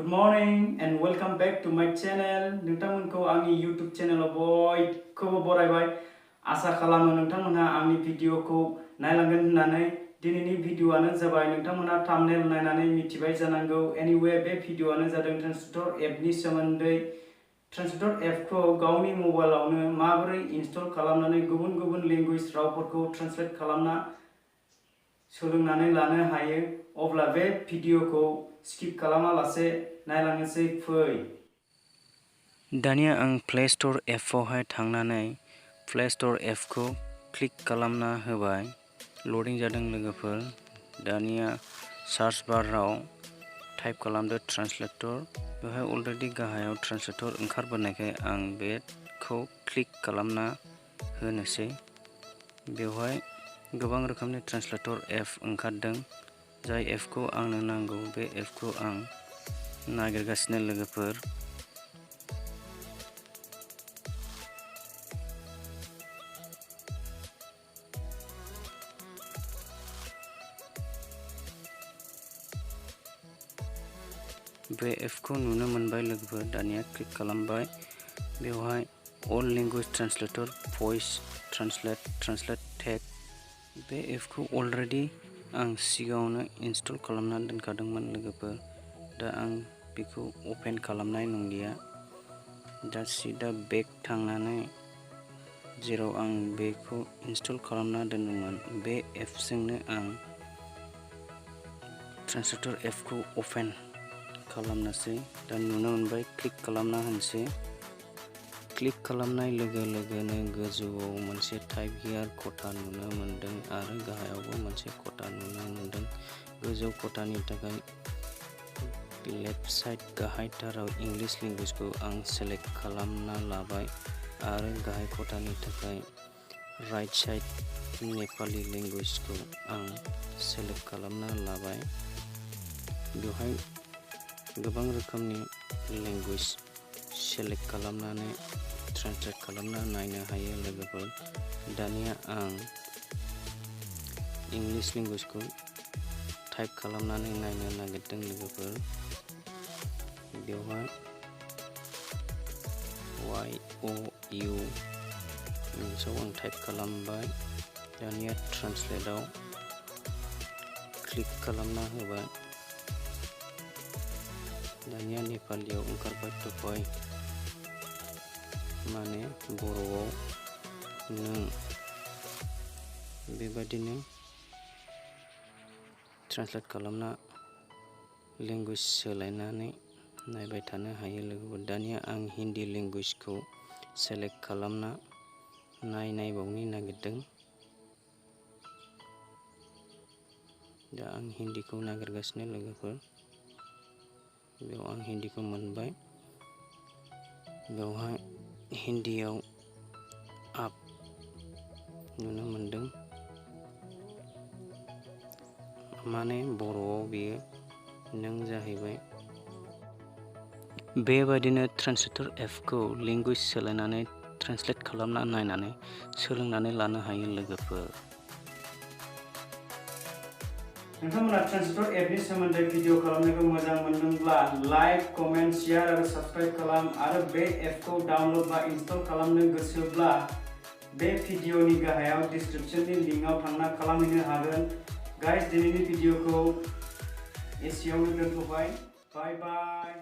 Good morning and welcome back to my channel. नोंथांमोनखौ आंनि YouTube चेनेलाव बयखौबो बरायबाय। आसा खालामो नोंथांमोनहा आंनि भिडिअखौ नायलांगोन होननानै। दिनैनि भिडिअआनो जाबाय नोंथांमोनहा थाम्बनेल नायनानै मिथिबाय जानांगौ। एनीवे बे भिडिअआनो जादों ट्रान्सलेटर एपनि सोमोन्दै। ट्रान्सलेटर एपखौ गावनि मबाइलावनो माबोरै इनस्टल खालामनानै गुबुन गुबुन लेंगुवेज रावफोरखौ ट्रान्सलेट खालामना सोलोंनानै लानो हायो। अब्ला बे भिडिअखौ स्किप खालामालासे नायलांनोसै फै। दानिया आं प्ले स्टोर एपआवहाय थांनानै प्ले स्टोर एपखौ क्लिक खालामना होबाय। लडिं जादों लोगोफोर। दानिया सार्च बाराव टाइप खालामदो ट्रान्सलेटर। बेवहाय अलरेडि गाहायाव ट्रान्सलेटर ओंखारबोनायखाय आं बेखौ क्लिक खालामना होनोसै। बेवहाय गोबां रोखोमनि ट्रान्सलेटर एप ओंखारदों। जाय एपखौ आंनो नांगौ बे एपखौ आं नागिरगासिनो लोगोफोर। बे एपखौ नुनो मोनबाय लोगोफोर। दानिया क्लिक खालामबाय। बेवहाय अल लैंग्वेज ट्रान्सलेटर, भइस ट्रान्सलेट टेक्स्ट। बे एपखौ अलरेडि आं सिगाङावनो इनस्टल खालामना दोनखादोंमोन लोगोफोर। दा आं बेखौ अपेन खालामनाय नंलिया। दा सिदा बेक थांनानै जेराव आं बेखौ इनस्टल खालामना दोनदोंमोन बे एपजोंनो आं ट्रान्सलेटर एपखौ अपेन खालामनोसै। दा नुनो मोनबाय, क्लिक खालामना होनोसै। क्लिक खालामनाय लोगो लोगोनो गोजौआव मोनसे टाइप हियार खथा नुनो मोनदों आरो गाहायावबो मोनसे खथा नुनो मोनदों। गोजौ खथानि थाखाय लेफ्ट साइड गाहायथाराव इंलिश लेंगुवेजखौ आं सेलेक्ट खालामना लाबाय आरो गाहाय खथानि थाखाय राइट साइड नेपाली लेंगुवेजखौ आं सेलेक्ट खालामना लाबाय। बेवहाय गोबां रोखोमनि लेंगुवेज सेलेक्ट खालामनानै ट्रान्सलेट खालामना नायनो हायो लोगोफोर। दानिया आं इंलिश लेंगुवेजखौ टाइप खालामनानै नायनो नागिरदों लोगोफोर। बेवहाय YOU इंलिशआव आं टाइप खालामबाय। दानिया ट्रान्सलेटआव क्लिक खालामना होबाय। दानिया नेपालियाव ओंखारबाय थबाय, माने बर'आव नों। बेबादिनो ट्रान्सलेट खालामना लेंगुवेज सोलायनानै नायबाय थानो हायो लोगोफोर। दानिया आं हिन्दी लेंगुवेजखौ सेलेक्ट खालामना नायबावनो नागिरदों। दा आं हिन्दीखौ नागिरगासिनो लोगोफोर। बेयाव आं हिन्दीखौ मोनबाय। बेवहाय हिन्दीयाव आप नुनो मोनदों, माने बर'आव बेयो नों जाहैबाय। बेबायदिनो ट्रान्सलेटर एपखौ लेंगुवेज सोलायनानै ट्रान्सलेट खालामना नायनानै सोलोंनानै लानो हायो लोगोफोर। नोंथांमोना ट्रान्सलेटर एपनि सोमोन्दै भिडिअ खालामनायखौ मोजां मोनदोंब्ला लाइक, कमेन्ट, शेयार आरो साबस्क्राइब खालाम। आरो बे एपखौ डाउनलड बा इनस्टल खालामनो गोसोब्ला बे भिडिअनि गाहायाव डिसक्रिप्शननि लिंकआव थांना खालामहैनो हागोन। गाइस, दिनैनि भिडिअखौ एसेयावनो दोनथ'बाय। बाय बाय।